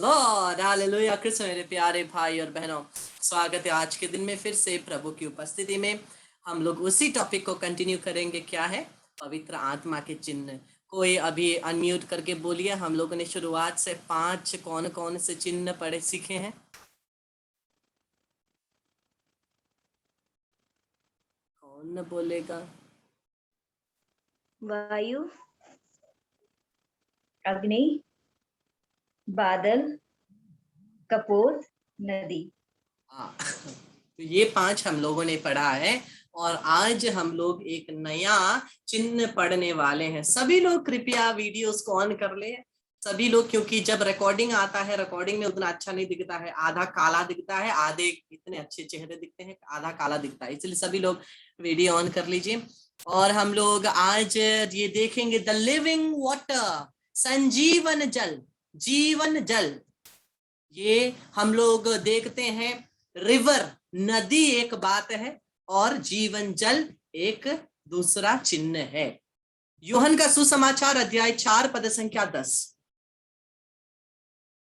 Lord hallelujah. Krishna मेरे प्यारे भाई और बहनों, स्वागत है आज के दिन में फिर से प्रभु की उपस्थिति में। हम लोग उसी टॉपिक को कंटिन्यू करेंगे, क्या है? पवित्र आत्मा के चिन्ह। कोई अभी अनम्यूट करके बोलिए। हम लोगों ने शुरुआत से 5 कौन कौन से चिन्ह पढ़े सीखे हैं? कौन बोलेगा? वायु, अग्नि, बादल, कपोत, नदी। हाँ, तो ये 5 हम लोगों ने पढ़ा है। और आज हम लोग एक नया चिन्ह पढ़ने वाले हैं। सभी लोग कृपया वीडियोस को ऑन कर ले, सभी लोग, क्योंकि जब रिकॉर्डिंग आता है, रिकॉर्डिंग में उतना अच्छा नहीं दिखता है, आधा काला दिखता है, आधे इतने अच्छे चेहरे दिखते हैं, आधा काला दिखता है, इसलिए सभी लोग वीडियो ऑन कर लीजिए। और हम लोग आज ये देखेंगे द लिविंग वाटर, संजीवन जल, जीवन जल। ये हम लोग देखते हैं, रिवर नदी एक बात है और जीवन जल एक दूसरा चिन्ह है। यूहन का सुसमाचार अध्याय 4 पद संख्या 10।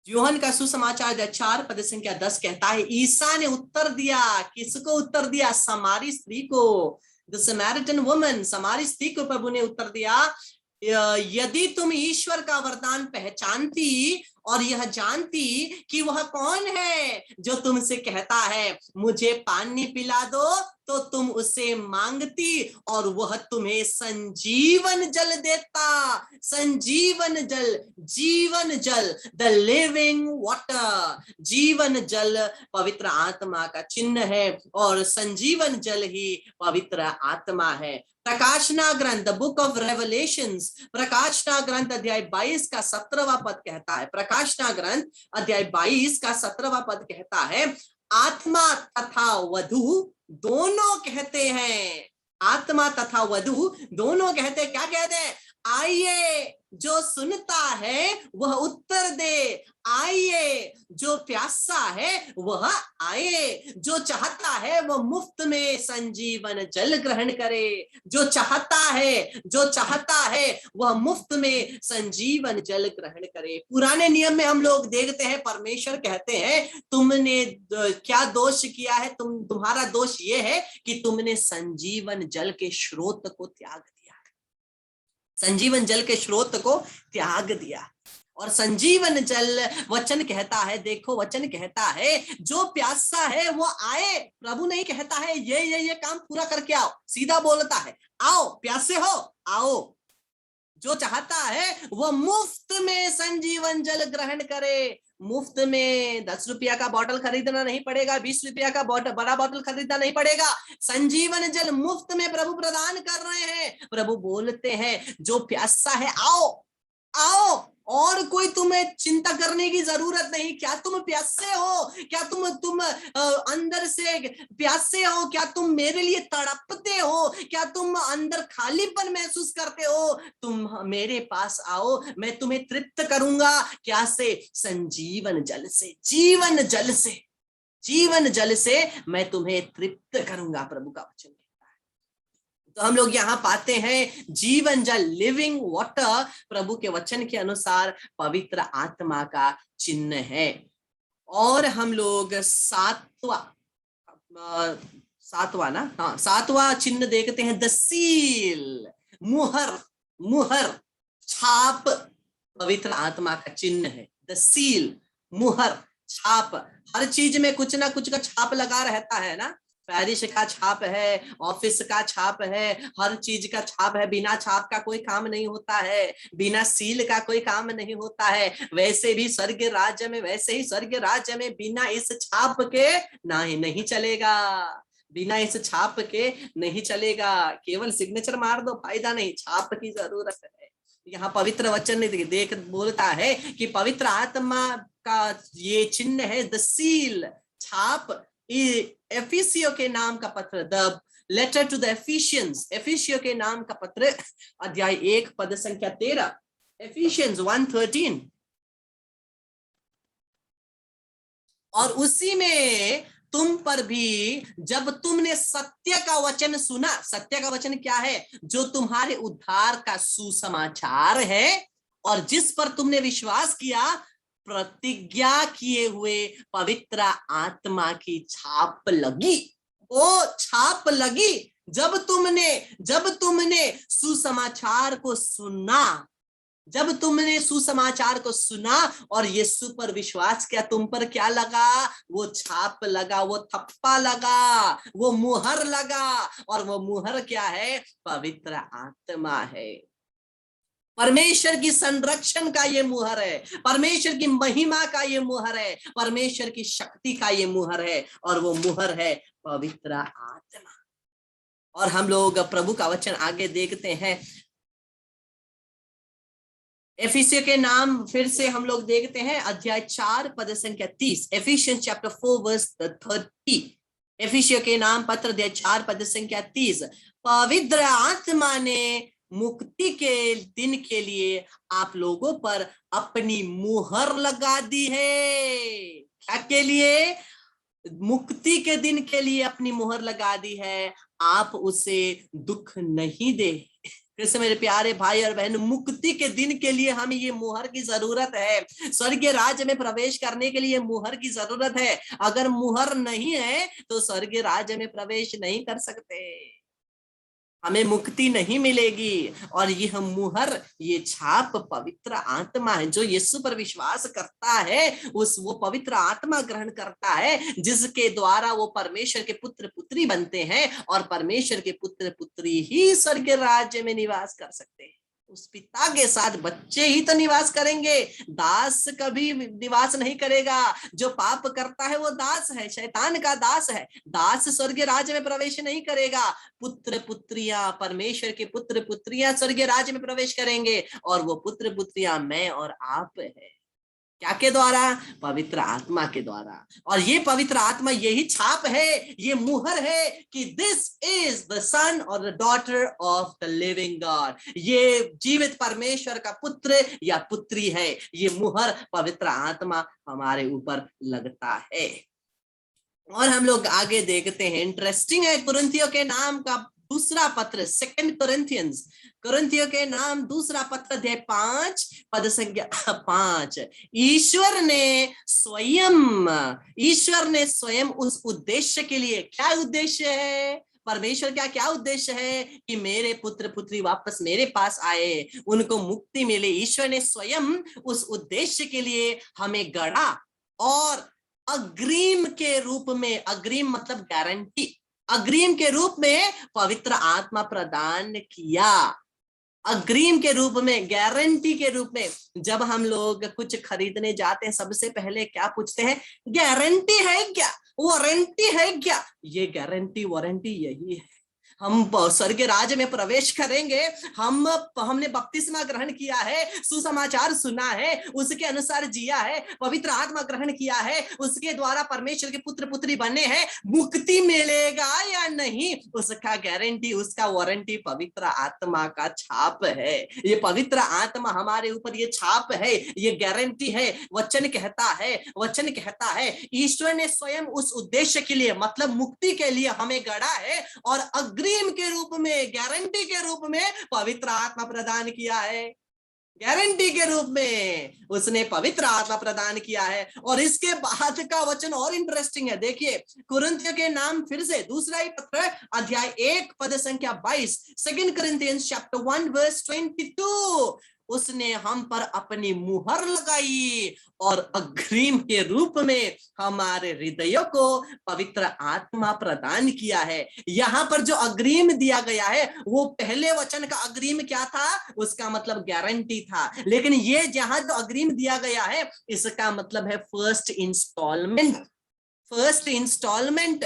यूहन का सुसमाचार अध्याय 4 पद संख्या 10 कहता है, ईसा ने उत्तर दिया, किसको उत्तर दिया? समारी स्त्री को, द समैरिटन वुमन, समारी स्त्री को प्रभु ने उत्तर दिया, यदि तुम ईश्वर का वरदान पहचानती और यह जानती कि वह कौन है जो तुमसे कहता है मुझे पानी पिला दो, तो तुम उसे मांगती और वह तुम्हें संजीवन जल देता। संजीवन जल, जीवन जल, द लिविंग वाटर। जीवन जल पवित्र आत्मा का चिन्ह है और संजीवन जल ही पवित्र आत्मा है। प्रकाशना ग्रंथ, द बुक ऑफ रेवलेशंस, प्रकाशना ग्रंथ अध्याय 22 का 17वां पद कहता है, प्रकाशना ग्रंथ अध्याय 22 का 17वां पद कहता है, आत्मा तथा वधु दोनों कहते हैं, आत्मा तथा वधु दोनों कहते हैं, क्या कहते हैं? आइए, जो सुनता है वह उत्तर दे, आइए, जो प्यासा है वह आए, जो चाहता है वह मुफ्त में संजीवन जल ग्रहण करे, जो चाहता है, जो चाहता है वह मुफ्त में संजीवन जल ग्रहण करे। पुराने नियम में हम लोग देखते हैं, परमेश्वर कहते हैं तुमने क्या दोष किया है, तुम्हारा दोष ये है कि तुमने संजीवन जल के स्रोत को त्याग दिया, संजीवन जल के स्रोत को त्याग दिया। और संजीवन जल, वचन कहता है, देखो वचन कहता है, जो प्यासा है वो आए। प्रभु नहीं कहता है ये काम पूरा करके आओ, सीधा बोलता है आओ, प्यासे हो आओ। जो चाहता है वो मुफ्त में संजीवन जल ग्रहण करे, मुफ्त में। 10 रुपया का बॉटल खरीदना नहीं पड़ेगा, 20 रुपया का बड़ा बॉटल खरीदना नहीं पड़ेगा, संजीवन जल मुफ्त में प्रभु प्रदान कर रहे हैं। प्रभु बोलते हैं जो प्यासा है आओ, आओ, और कोई तुम्हें चिंता करने की जरूरत नहीं। क्या तुम प्यासे हो? क्या तुम अंदर से प्यासे हो? क्या तुम मेरे लिए तड़पते हो? क्या तुम अंदर खालीपन महसूस करते हो? तुम मेरे पास आओ, मैं तुम्हें तृप्त करूंगा। क्या से? संजीवन जल से, जीवन जल से, जीवन जल से मैं तुम्हें तृप्त करूंगा, प्रभु का वचन। तो हम लोग यहाँ पाते हैं जीवन जल, लिविंग वाटर, प्रभु के वचन के अनुसार पवित्र आत्मा का चिन्ह है। और हम लोग सातवां चिन्ह देखते हैं, द सील, मुहर, मुहर, छाप, पवित्र आत्मा का चिन्ह है। द सील, मुहर, छाप, हर चीज में कुछ ना कुछ का छाप लगा रहता है ना। पैरिश का छाप है, ऑफिस का छाप है, हर चीज का छाप है। बिना छाप का कोई काम नहीं होता है, बिना सील का कोई काम नहीं होता है। वैसे भी स्वर्ग राज्य में, वैसे ही स्वर्ग राज्य में बिना इस छाप के नहीं चलेगा, बिना इस छाप के नहीं चलेगा। केवल सिग्नेचर मार दो, फायदा नहीं, छाप की जरूरत है। यहाँ पवित्र वचन देख बोलता है कि पवित्र आत्मा का ये चिन्ह है, द सील, छाप। एफिसियो के नाम का पत्र, the letter to the Ephesians, एफिसियो के नाम का पत्र अध्याय 1 पद संख्या 13, एफिशियंस 1:13। और उसी में तुम पर भी जब तुमने सत्य का वचन सुना, सत्य का वचन क्या है? जो तुम्हारे उद्धार का सुसमाचार है और जिस पर तुमने विश्वास किया, प्रतिज्ञा किए हुए पवित्र आत्मा की छाप लगी। वो छाप लगी जब तुमने सुसमाचार को सुना, जब तुमने सुसमाचार को सुना और यीशु पर विश्वास किया, तुम पर क्या लगा? वो छाप लगा, वो थप्पा लगा, वो मुहर लगा। और वो मुहर क्या है? पवित्र आत्मा है। परमेश्वर की संरक्षण का ये मुहर है, परमेश्वर की महिमा का ये मुहर है, परमेश्वर की शक्ति का ये मुहर है, और वो मुहर है पवित्र आत्मा। और हम लोग प्रभु का वचन आगे देखते हैं। एफिसियों के नाम फिर से हम लोग देखते हैं, अध्याय 4 पद संख्या 30। Efficiency chapter 4 verse 30। एफिसियों के नाम पत्र अध्याय 4 पद संख्या 30। पवित्र आत्मा ने मुक्ति के दिन के लिए आप लोगों पर अपनी मुहर लगा दी है। क्या के लिए? मुक्ति के दिन के लिए अपनी मुहर लगा दी है। आप उसे दुख नहीं दे। फिर से मेरे प्यारे भाई और बहन, मुक्ति के दिन के लिए हमें ये मुहर की जरूरत है। स्वर्गीय राज्य में प्रवेश करने के लिए मुहर की जरूरत है। अगर मुहर नहीं है तो स्वर्गीय राज्य में प्रवेश नहीं कर सकते, हमें मुक्ति नहीं मिलेगी। और यह मुहर, ये छाप पवित्र आत्मा है। जो यीशु पर विश्वास करता है वो पवित्र आत्मा ग्रहण करता है, जिसके द्वारा वो परमेश्वर के पुत्र पुत्री बनते हैं। और परमेश्वर के पुत्र पुत्री ही स्वर्ग राज्य में निवास कर सकते हैं। उस पिता के साथ बच्चे ही तो निवास करेंगे, दास कभी निवास नहीं करेगा। जो पाप करता है वो दास है, शैतान का दास है। दास स्वर्गीय राज्य में प्रवेश नहीं करेगा। पुत्र पुत्रियां, परमेश्वर के पुत्र पुत्रियां स्वर्गीय राज्य में प्रवेश करेंगे। और वो पुत्र पुत्रियां मैं और आप है। क्या के द्वारा? पवित्र आत्मा के द्वारा। और ये पवित्र आत्मा यही छाप है, ये मुहर है कि दिस इज द सन और the daughter of the living God. ये जीवित परमेश्वर का पुत्र या पुत्री है। ये मुहर पवित्र आत्मा हमारे ऊपर लगता है। और हम लोग आगे देखते हैं, इंटरेस्टिंग है, कुरिन्थियों के नाम का दूसरा पत्र, 2 कोरिन्थियंस, कुरिन्थियों के नाम दूसरा पत्र अध्याय 5 पद संख्या 5। ईश्वर ने स्वयं उस उद्देश्य के लिए, क्या उद्देश्य है? परमेश्वर का क्या उद्देश्य है? कि मेरे पुत्र पुत्री वापस मेरे पास आए, उनको मुक्ति मिले। ईश्वर ने स्वयं उस उद्देश्य के लिए हमें गढ़ा और अग्रिम के रूप में, अग्रिम मतलब गारंटी, अग्रिम के रूप में पवित्र आत्मा प्रदान किया। अग्रिम के रूप में, गारंटी के रूप में। जब हम लोग कुछ खरीदने जाते हैं, सबसे पहले क्या पूछते हैं? गारंटी है क्या, वारंटी है क्या? ये गारंटी वारंटी यही है। हम स्वर्गीय राज्य में प्रवेश करेंगे, हमने बपतिस्मा ग्रहण किया है, सुसमाचार सुना है, उसके अनुसार जिया है, पवित्र आत्मा ग्रहण किया है, उसके द्वारा परमेश्वर के पुत्र पुत्री बने हैं। मुक्ति मिलेगा या नहीं, उसका गारंटी, उसका वारंटी पवित्र आत्मा का छाप है। ये पवित्र आत्मा हमारे ऊपर ये छाप है, ये गारंटी है। वचन कहता है ईश्वर ने स्वयं उस उद्देश्य के लिए, मतलब मुक्ति के लिए हमें गढ़ा है और अग्रिम के रूप में, गारंटी के रूप में पवित्र आत्मा प्रदान किया है। गारंटी के रूप में उसने पवित्र आत्मा प्रदान किया है। और इसके बाद का वचन और इंटरेस्टिंग है। देखिए, कुरिन्थियों के नाम फिर से दूसरा ही पत्र अध्याय 1 पद संख्या 22, 2 Corinthians chapter 1 verse 22। उसने हम पर अपनी मुहर लगाई और अग्रिम के रूप में हमारे हृदयों को पवित्र आत्मा प्रदान किया है। यहाँ पर जो अग्रिम दिया गया है वो पहले वचन का अग्रिम क्या था? उसका मतलब गारंटी था। लेकिन ये जहां जो अग्रिम दिया गया है, इसका मतलब है फर्स्ट इंस्टॉलमेंट। फर्स्ट इंस्टॉलमेंट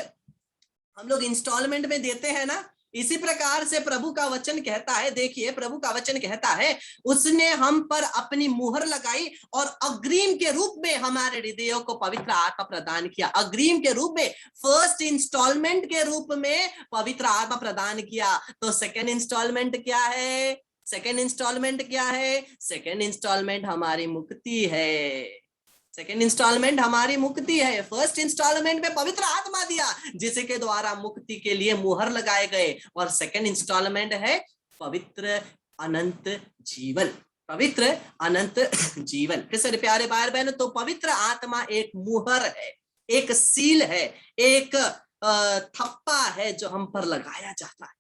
हम लोग इंस्टॉलमेंट में देते हैं ना, इसी प्रकार से प्रभु का वचन कहता है। देखिए, प्रभु का वचन कहता है उसने हम पर अपनी मुहर लगाई और अग्रिम के रूप में हमारे हृदयों को पवित्र आत्मा प्रदान किया। अग्रिम के रूप में, फर्स्ट इंस्टॉलमेंट के रूप में पवित्र आत्मा प्रदान किया। तो सेकेंड इंस्टॉलमेंट क्या है? सेकेंड इंस्टॉलमेंट क्या है? सेकेंड इंस्टॉलमेंट हमारी मुक्ति है। सेकेंड इंस्टॉलमेंट हमारी मुक्ति है। फर्स्ट इंस्टॉलमेंट में पवित्र आत्मा दिया, जिसके द्वारा मुक्ति के लिए मुहर लगाए गए। और सेकेंड इंस्टॉलमेंट है पवित्र अनंत जीवन। पवित्र अनंत जीवन। फिर से प्यारे भाई बहन, तो पवित्र आत्मा एक मुहर है, एक सील है, एक थप्पा है जो हम पर लगाया जाता है,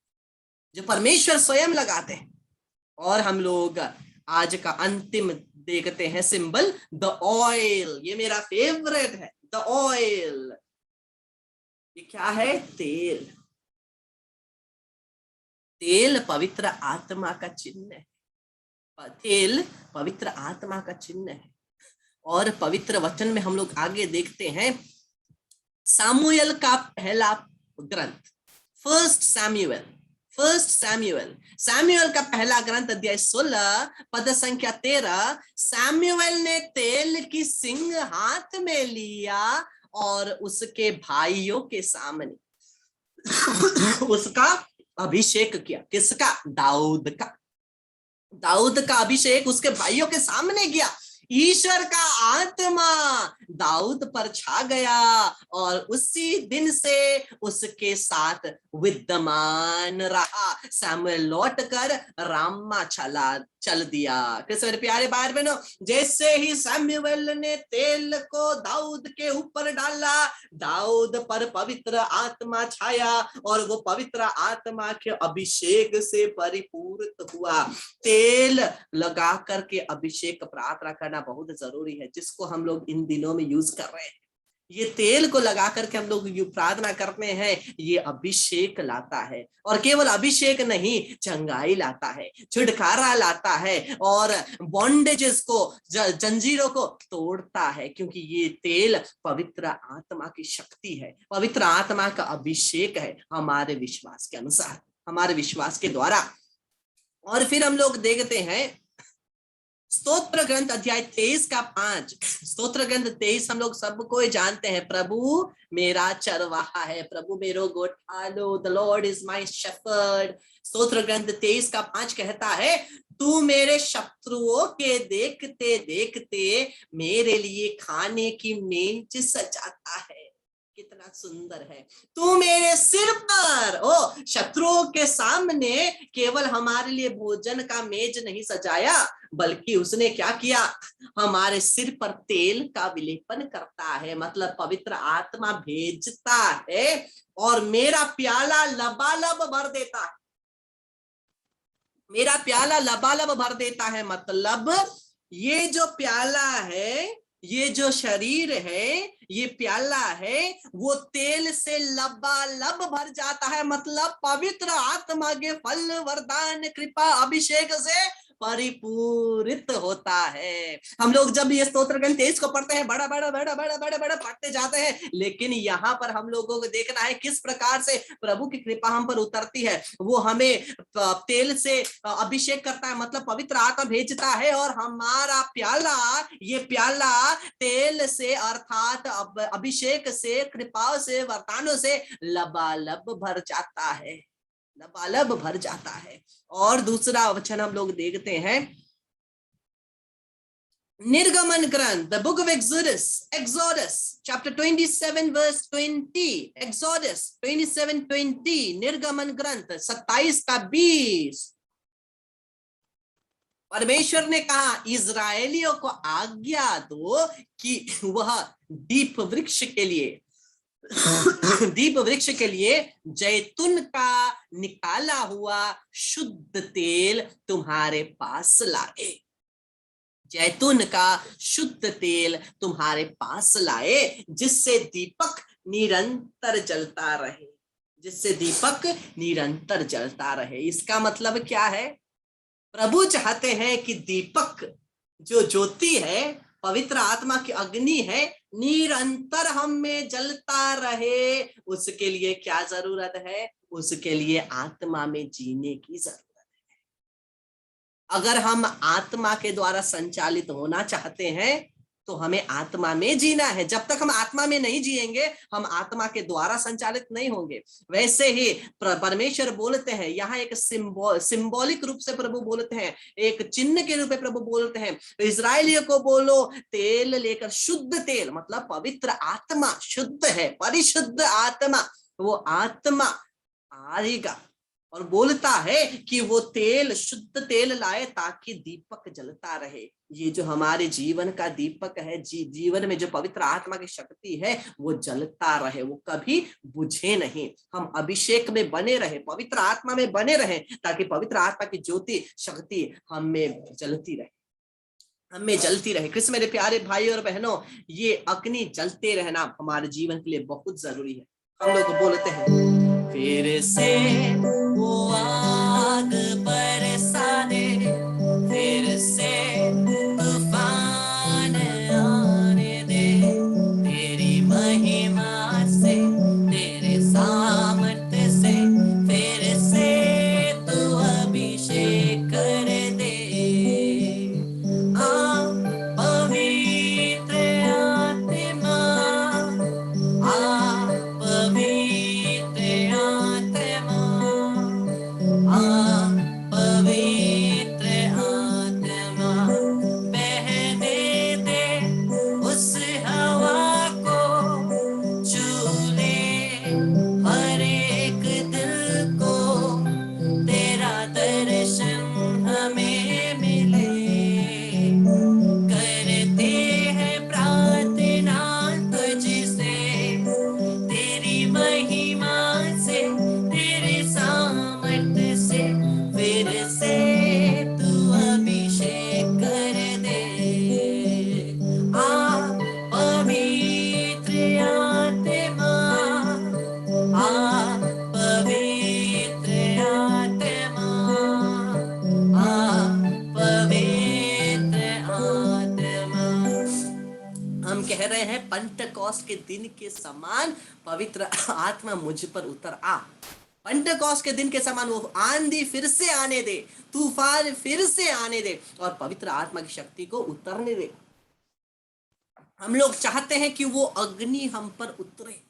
जो परमेश्वर स्वयं लगाते हैं। और हम लोग आज का अंतिम देखते हैं सिंबल, द ऑयल। ये मेरा फेवरेट है, द ऑयल। ये क्या है? तेल। तेल पवित्र आत्मा का चिन्ह है। तेल पवित्र आत्मा का चिन्ह है। और पवित्र वचन में हम लोग आगे देखते हैं, सामुएल का पहला ग्रंथ, सैमुअल का पहला ग्रंथ अध्याय 16 पद संख्या 13। सैमुअल ने तेल की सिंग हाथ में लिया और उसके भाइयों के सामने उसका अभिषेक किया। किसका? दाऊद का। दाऊद का अभिषेक उसके भाइयों के सामने किया। ईश्वर का आत्मा दाऊद पर छा गया और उसी दिन से उसके साथ विद्यमान रहा। सैमुएल लौटकर रामा चल दिया। मेरे प्यारे भाई बहनों, जैसे ही सैमुएल ने तेल को दाऊद के ऊपर डाला, दाऊद पर पवित्र आत्मा छाया और वो पवित्र आत्मा के अभिषेक से परिपूर्ण हुआ। तेल लगा करके अभिषेक प्रार्थना करना बहुत जरूरी है, जिसको हम लोग इन दिनों में यूज कर रहे हैं। ये तेल को लगा करके हम लोग प्रार्थना करते हैं, ये अभिषेक लाता है। और केवल अभिषेक नहीं, चंगाई लाता है, छुटकारा लाता है और बॉन्डेजेस को, जंजीरों को तोड़ता है, क्योंकि ये तेल पवित्र आत्मा की शक्ति है, पवित्र आत्मा का अभिषेक है हमारे विश्वास के अनुसार, हमारे विश्वास के द्वारा। और फिर हम लोग देखते हैं स्तोत्र ग्रंथ अध्याय 23 का 5। स्तोत्र ग्रंथ 23 हम लोग सबको जानते हैं। प्रभु मेरा चरवाहा है, प्रभु मेरो गोठालो, the lord is my shepherd. स्तोत्र ग्रंथ 23 का 5 कहता है, तू मेरे शत्रुओं के देखते देखते मेरे लिए खाने की मेज सजाता है। कितना सुंदर है। तू मेरे सिर पर, ओ शत्रुओं के सामने केवल हमारे लिए भोजन का मेज नहीं सजाया, बल्कि उसने क्या किया? हमारे सिर पर तेल का विलेपन करता है, मतलब पवित्र आत्मा भेजता है और मेरा प्याला लबालब भर देता है। मेरा प्याला लबालब भर देता है, मतलब ये जो प्याला है, ये जो शरीर है, ये प्याला है, वो तेल से लबालब भर जाता है, मतलब पवित्र आत्मा के फल, वरदान, कृपा, अभिषेक से परिपूरित होता है। हम लोग जब ये स्तोत्र ग्रंथ 23 को पढ़ते हैं, बड़ा बड़ा बड़ा बड़ा बड़ा बड़ा पढ़ते जाते हैं, लेकिन यहाँ पर हम लोगों को देखना है किस प्रकार से प्रभु की कृपा हम पर उतरती है। वो हमें तेल से अभिषेक करता है, मतलब पवित्र आत्मा भेजता है और हमारा प्याला, ये प्याला तेल से अर्थात अभिषेक से, कृपा से, वरदानों से लबालब भर जाता है, लबालब भर जाता है। और दूसरा वचन हम लोग देखते हैं निर्गमन ग्रंथ, the book of Exodus chapter 27 verse 20। Exodus 27:20, निर्गमन ग्रंथ 27 का 20। परमेश्वर ने कहा, इजरायलियों को आज्ञा दो कि वह दीप वृक्ष के लिए जैतून का निकाला हुआ शुद्ध तेल तुम्हारे पास लाए। जैतून का शुद्ध तेल तुम्हारे पास लाए, जिससे दीपक निरंतर जलता रहे, जिससे दीपक निरंतर जलता रहे। इसका मतलब क्या है? प्रभु चाहते हैं कि दीपक, जो ज्योति है, पवित्र आत्मा की अग्नि है, निरंतर हम में जलता रहे। उसके लिए क्या जरूरत है? उसके लिए आत्मा में जीने की जरूरत है। अगर हम आत्मा के द्वारा संचालित होना चाहते हैं तो हमें आत्मा में जीना है। जब तक हम आत्मा में नहीं जिएंगे, हम आत्मा के द्वारा संचालित नहीं होंगे। वैसे ही परमेश्वर बोलते हैं, यहाँ एक सिंबॉलिक रूप से प्रभु बोलते हैं, एक चिन्ह के रूप में प्रभु बोलते हैं, तो इजरायलियों को बोलो तेल लेकर, शुद्ध तेल मतलब पवित्र आत्मा, शुद्ध है, परिशुद्ध आत्मा, वो आत्मा आएगा और बोलता है कि वो तेल, शुद्ध तेल लाए ताकि दीपक जलता रहे। ये जो हमारे जीवन का दीपक है, जीवन में जो पवित्र आत्मा की शक्ति है, वो जलता रहे, वो कभी बुझे नहीं। हम अभिषेक में बने रहे, पवित्र आत्मा में बने रहे, ताकि पवित्र आत्मा की ज्योति, शक्ति हम में जलती रहे, हमें जलती रहे। कृष्ण मेरे प्यारे भाई और बहनों, ये अग्नि जलते रहना हमारे जीवन के लिए बहुत जरूरी है। हम लोग बोलते हैं, फिर से वो आग बरसाने, फिर से तूफान आने दे, तेरी महिमा से, तेरे सामर्थ से पेंटेकोस्ट के दिन के समान पवित्र आत्मा मुझ पर उतर आ। पेंटेकोस्ट के दिन के समान वो आंधी फिर से आने दे, तूफान फिर से आने दे और पवित्र आत्मा की शक्ति को उतरने दे। हम लोग चाहते हैं कि वो अग्नि हम पर उतरे,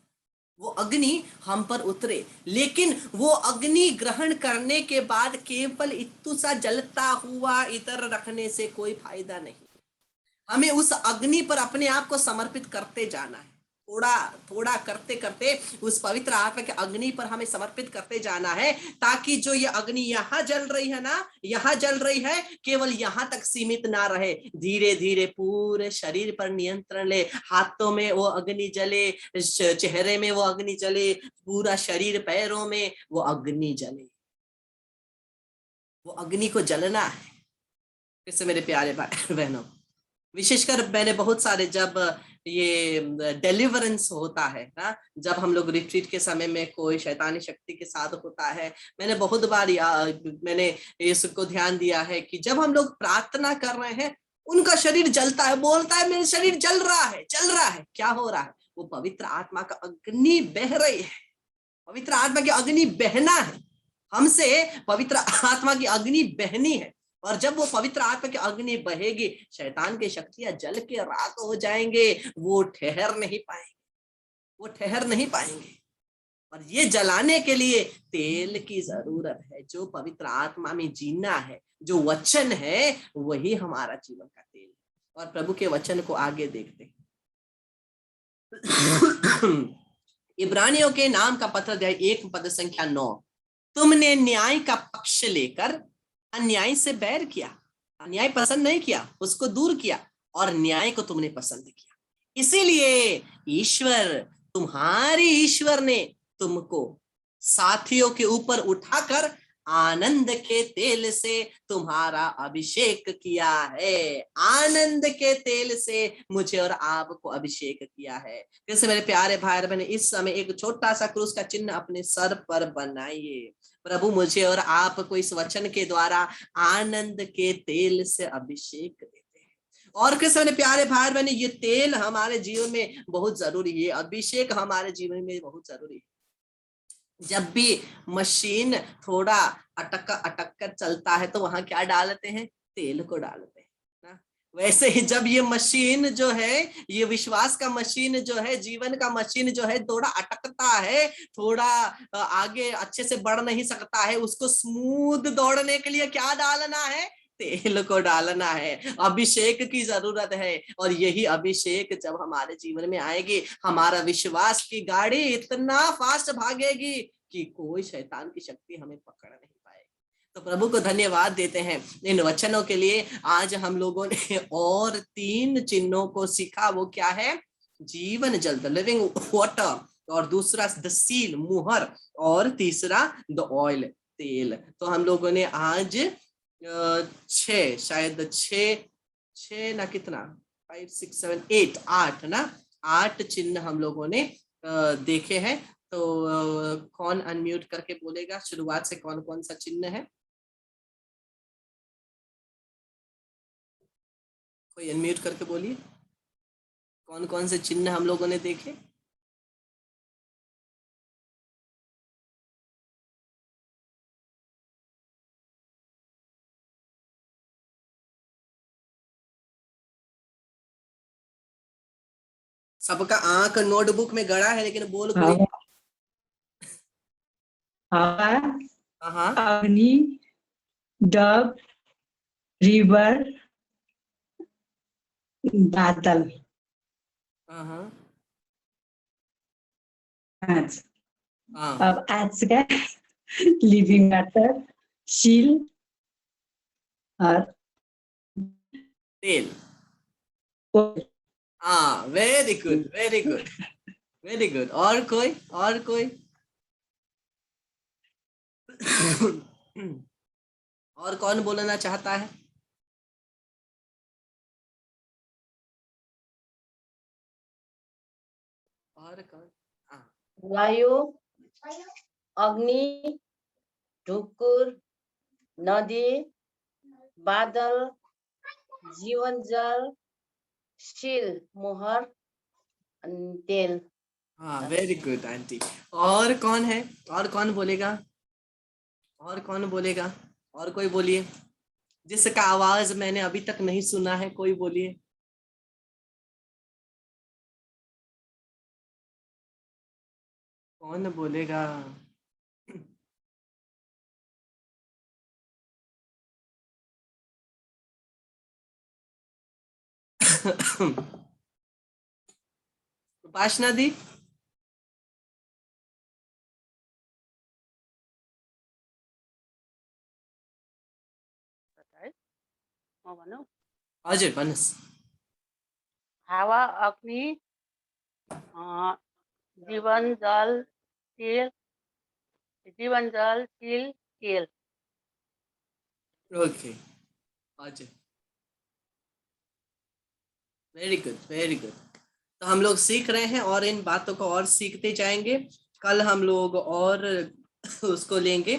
वो अग्नि हम पर उतरे, लेकिन वो अग्नि ग्रहण करने के बाद केवल इत्तू सा जलता हुआ इधर रखने से कोई फायदा नहीं। हमें उस अग्नि पर अपने आप को समर्पित करते जाना है, थोड़ा थोड़ा करते करते उस पवित्र आत्मा के अग्नि पर हमें समर्पित करते जाना है, ताकि जो ये अग्नि यहाँ जल रही है ना, यहाँ जल रही है, केवल यहाँ तक सीमित ना रहे, धीरे धीरे पूरे शरीर पर नियंत्रण ले। हाथों में वो अग्नि जले, चेहरे में वो अग्नि जले, पूरा शरीर, पैरों में वो अग्नि जले। वो अग्नि को जलना है। कैसे मेरे प्यारे भाई बहनों, विशेषकर मैंने बहुत सारे, जब ये डिलीवरेंस होता है ना, जब हम लोग रिट्रीट के समय में कोई शैतानी शक्ति के साथ होता है, मैंने बहुत बार मैंने इसको ध्यान दिया है कि जब हम लोग प्रार्थना कर रहे हैं, उनका शरीर जलता है, बोलता है मेरा शरीर जल रहा है, जल रहा है। क्या हो रहा है? वो पवित्र आत्मा का अग्नि बह रही है, पवित्र आत्मा की अग्नि बहना है, हमसे पवित्र आत्मा की अग्नि बहनी है। और जब वो पवित्र आत्मा की अग्नि बहेगी, शैतान की शक्तियां जल के राख हो जाएंगे, वो ठहर नहीं पाएंगे, वो ठहर नहीं पाएंगे। और ये जलाने के लिए तेल की जरूरत है। जो पवित्र आत्मा में जीना है, जो वचन है, वही हमारा जीवन का तेल है। और प्रभु के वचन को आगे देखते हैं। इब्रानियों के नाम का पत्र अध्याय 1 पद संख्या 9। तुमने न्याय का पक्ष लेकर अन्याय से बैर किया, अन्याय पसंद नहीं किया, उसको दूर किया, और न्याय को तुमने पसंद किया। इसीलिए तुम्हारी ईश्वर ने तुमको साथियों के ऊपर उठाकर आनंद के तेल से तुम्हारा अभिषेक किया है। आनंद के तेल से मुझे और आपको अभिषेक किया है। कैसे मेरे प्यारे भाई बहन, इस समय एक छोटा सा क्रूस का चिन्ह अपने सर पर बनाइए। प्रभु मुझे और आपको इस वचन के द्वारा आनंद के तेल से अभिषेक देते हैं। और कैसे मेरे प्यारे भाई बहन, ये तेल हमारे जीवन में बहुत जरूरी है, अभिषेक हमारे जीवन में बहुत जरूरी है। जब भी मशीन थोड़ा अटक कर चलता है, तो वहां क्या डालते हैं? तेल को डालते हैं ना। वैसे ही जब ये मशीन जो है, ये विश्वास का मशीन जो है, जीवन का मशीन जो है, थोड़ा अटकता है, थोड़ा आगे अच्छे से बढ़ नहीं सकता है, उसको स्मूथ दौड़ने के लिए क्या डालना है? तेल को डालना है, अभिषेक की जरूरत है। और यही अभिषेक जब हमारे जीवन में आएगी, हमारा विश्वास की गाड़ी इतना फास्ट भागेगी कि कोई शैतान की शक्ति हमें पकड़ नहीं पाएगी। तो प्रभु को धन्यवाद देते हैं इन वचनों के लिए। आज हम लोगों ने और 3 चिन्हों को सीखा। वो क्या है? जीवन जल, द लिविंग वाटर, और दूसरा द सील, मुहर, और तीसरा द ऑयल, तेल। तो हम लोगों ने आज 6, शायद 6 ना, कितना, 5 6 7 8, 8 ना, 8 चिन्ह हम लोगों ने देखे हैं। तो कौन अनम्यूट करके बोलेगा शुरुआत से कौन कौन सा चिन्ह है? कोई अनम्यूट करके बोलिए, कौन कौन से चिन्ह हम लोगों ने देखे? सबका आंख नोटबुक में गड़ा है, लेकिन बोल कोई। हवा, हाँ, अग्नि, डब, रिवर, बादल, हाँ, आज। हाँ, अब आज का लिविंग वाटर, शील और तेल। oil। हाँ, very good, very good, very good. और कोई? और कोई? और कौन बोलना चाहता है? और कौन? हाँ, वायु, अग्नि, ढुकुर, नदी, बादल, जीवन जल, शील, मोहर, तेल। हाँ, वेरी गुड आंटी। और कौन है? और कौन बोलेगा? और कौन बोलेगा? और कोई बोलिए जिसका आवाज मैंने अभी तक नहीं सुना है, कोई बोलिए। कौन बोलेगा? उपासना दी। म भनौँ, हजुर भन्नुहोस्। हावा, अग्नि, जीवन जल तेल, जीवन जल तिल तेल। ओके, हजुर, वेरी गुड, वेरी गुड। तो हम लोग सीख रहे हैं और इन बातों को और सीखते जाएंगे। कल हम लोग और उसको लेंगे,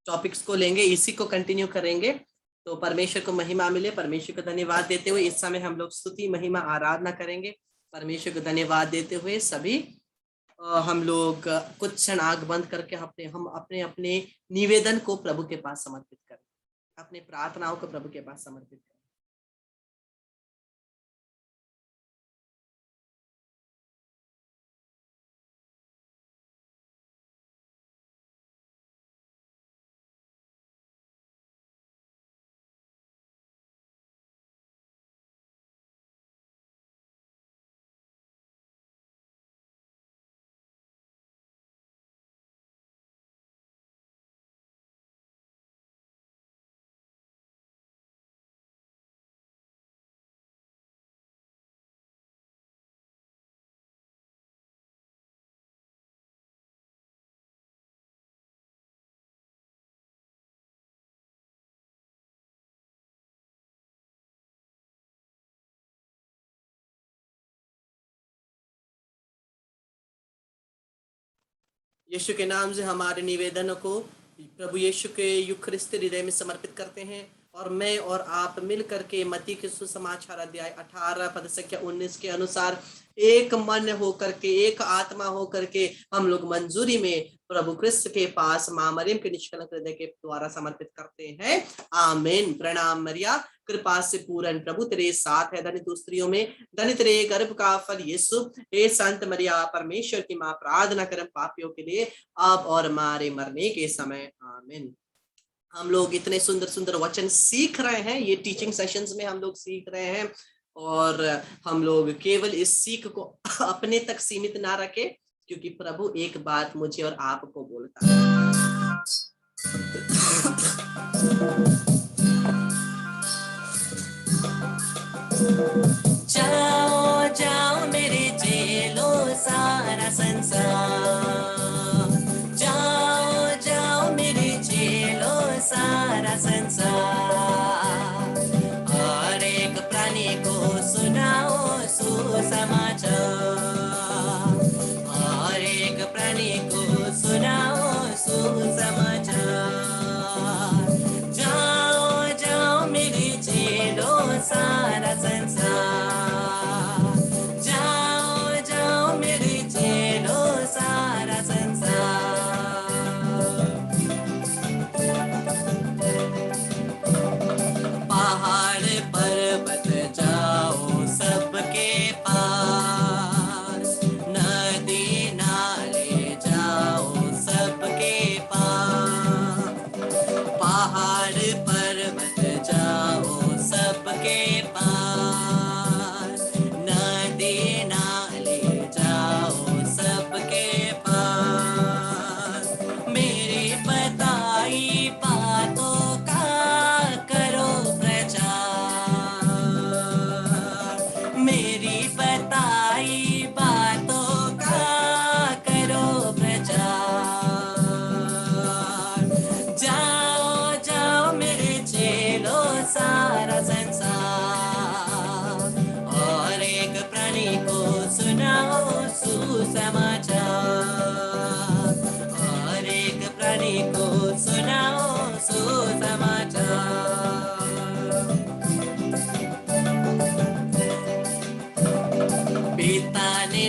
टॉपिक्स को लेंगे, इसी को कंटिन्यू करेंगे। तो परमेश्वर को महिमा मिले। परमेश्वर को धन्यवाद देते हुए इस समय हम लोग स्तुति महिमा आराधना करेंगे। परमेश्वर को धन्यवाद देते हुए सभी हम लोग कुछ क्षण आंख बंद करके हम अपने अपने निवेदन को प्रभु के पास समर्पित करें, अपने प्रार्थनाओं को प्रभु के पास समर्पित करें। यीशु के नाम से हमारे निवेदनों को प्रभु यीशु के युक्रिस्त हृदय में समर्पित करते हैं। और मैं और आप मिल करके मत्ती के सुसमाचार अध्याय 18 पद संख्या 19 के अनुसार एक मन होकर के, एक आत्मा होकर के हम लोग मंजूरी में प्रभु क्रिस्त के पास मां मरियम के निष्कलंक हृदय के द्वारा समर्पित करते हैं। आमीन। प्रणाम मरिया, कृपा से पूर्ण प्रभु तेरे साथ है, धन्य तू स्त्रियों में, धन्य तेरे गर्भ का फल यीशु। हे संत मरिया परमेश्वर की मां, प्रार्थना करम पापियों के लिए अब और हमारे मरने के समय। आमीन। हम लोग इतने सुंदर सुंदर वचन सीख रहे हैं, ये टीचिंग सेशंस में हम लोग सीख रहे हैं। और हम लोग केवल इस सीख को अपने तक सीमित ना रखें, क्योंकि प्रभु एक बात मुझे और आपको बोलता है। जाओ जाओ मेरे चेलो सारा संसार, जाओ जाओ मेरे चेलो सारा संसार, हर एक प्राणी को सुनाओ सुसमाचार, हर एक प्राणी को सुनाओ सुसमाचार। जाओ जाओ मेरे चेलो सारा संसार, जाओ जाओ मेरे चेलो सारा संसार। पहाड़ पर्वत जाओ सबके पास, नदी नाले जाओ सबके पास, पहाड़ पर्वत जाओ सबके पास, नदी नाले जाओ सबके पास, मेरे बताई बातों का करो प्रचार, मेरी बताई बातों का करो प्रचार। जाओ जाओ मेरे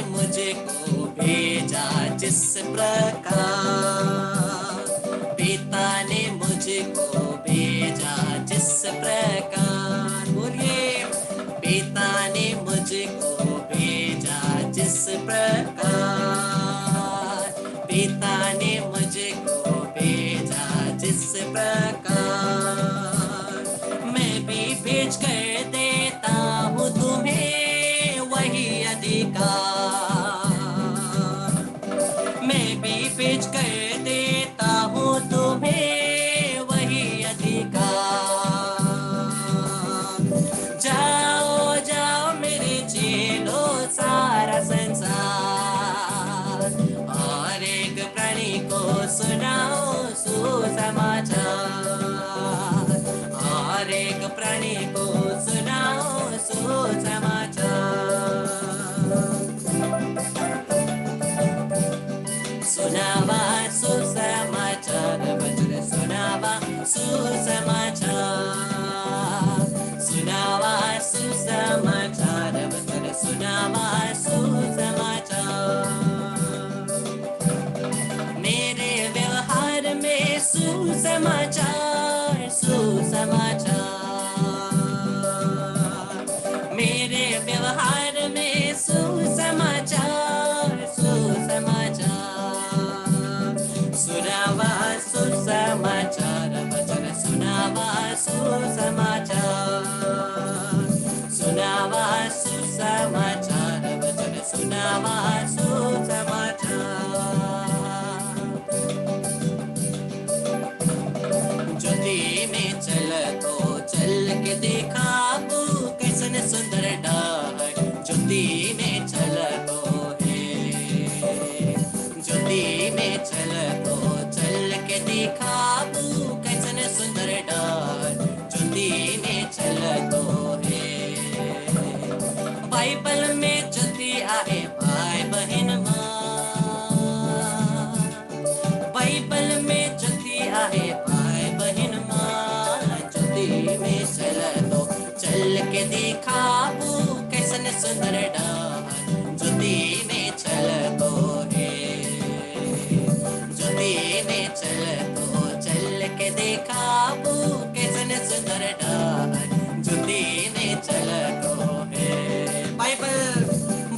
मुझको भेजा जिस प्रकार, पिता ने मुझको भेजा जिस प्रकार, बोलिए पिता ने मुझको भेजा जिस प्रकार, पिता ने मुझको भेजा जिस प्रकार, मैं भी भेज कर देता हूँ तुम्हें वही अधिकार, मैं भी भेज कर देता हूँ तुम्हें वही अधिकार। जाओ जाओ मेरे चेलो सारा संसार, और एक प्राणी को सुनाओ सुसमाचार, और एक प्राणी को सुनाओ सुसमाचार। सुनावा सुसमाचार वचन, सुनावा सुसमाचार, सुनावा सुसमाचार वचन, सुनावा सुसमाचार। मेरे व्यवहार में सुसमाचार, सुसमाचार, मेरे व्यवहार में सुसमाचार, सुसमाचार। सुनावा सुसमाचार वचन, सुनावा सुसमाचार, सुनावा सुसमाचार वचन, सुनावा सुसमाचार। ज्योति में चल तो चल के देखा वो कैसन सुंदर डार, ज्योति में चल तो है, ज्योति में चल तो चल के देखा वो कैसन सुंदर डार, ज्योति में चल तो है। बाइबल में ज्योति आए भाई बहन माँ, बाइबल में ज्योति आए भाई बहन माँ, ज्योति में चल तो चल के देखा वो कैसन सुंदर डार, ज्योति में चल तो है, ज्योति में चल तो चल के देखा वो कैसन सुंदर डार, ज्योति में चल तो है।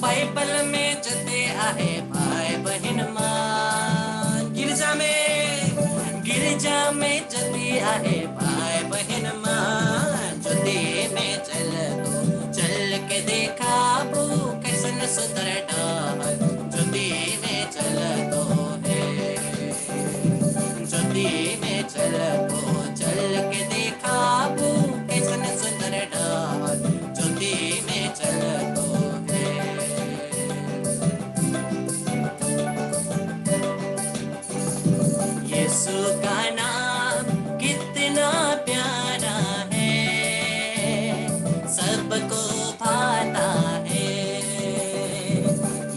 बाइबल में ज्योति आए भाई बहन माँ, गिरजा में ज्योति आए भाई बहन माँ, ज्योति में चल तो चल के देखा वो कैसन सुंदर डार, ज्योति में चल तो है, ज्योति में चल तो चल के देखा वो कैसन सुंदर डार, ज्योति में चल तो है। यीशु का नाम कितना प्यारा है, सबको भाता है,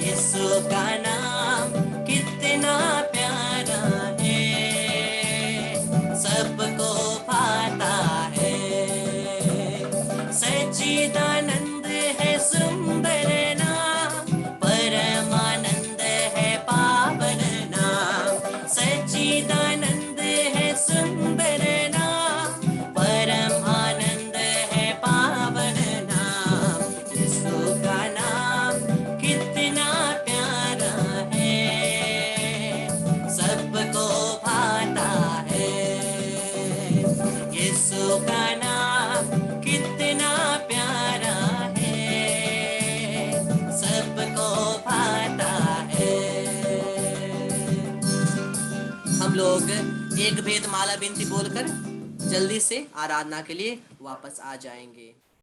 यीशु का नाम कितना प्यारा है, सबको भाता है। सच्चिदानंद है सुंदर नाम, परमानंद है पावन नाम, सच्चिदानंद है सुंदर नाम, परम आनंद है पावन नाम। यीशु का नाम कितना प्यारा है, सबको भाता है, यीशु का नाम कितना प्यारा है, सबको भाता है। हम लोग एक भेद माला बिनती बोलकर जल्दी से आराधना के लिए वापस आ जाएंगे।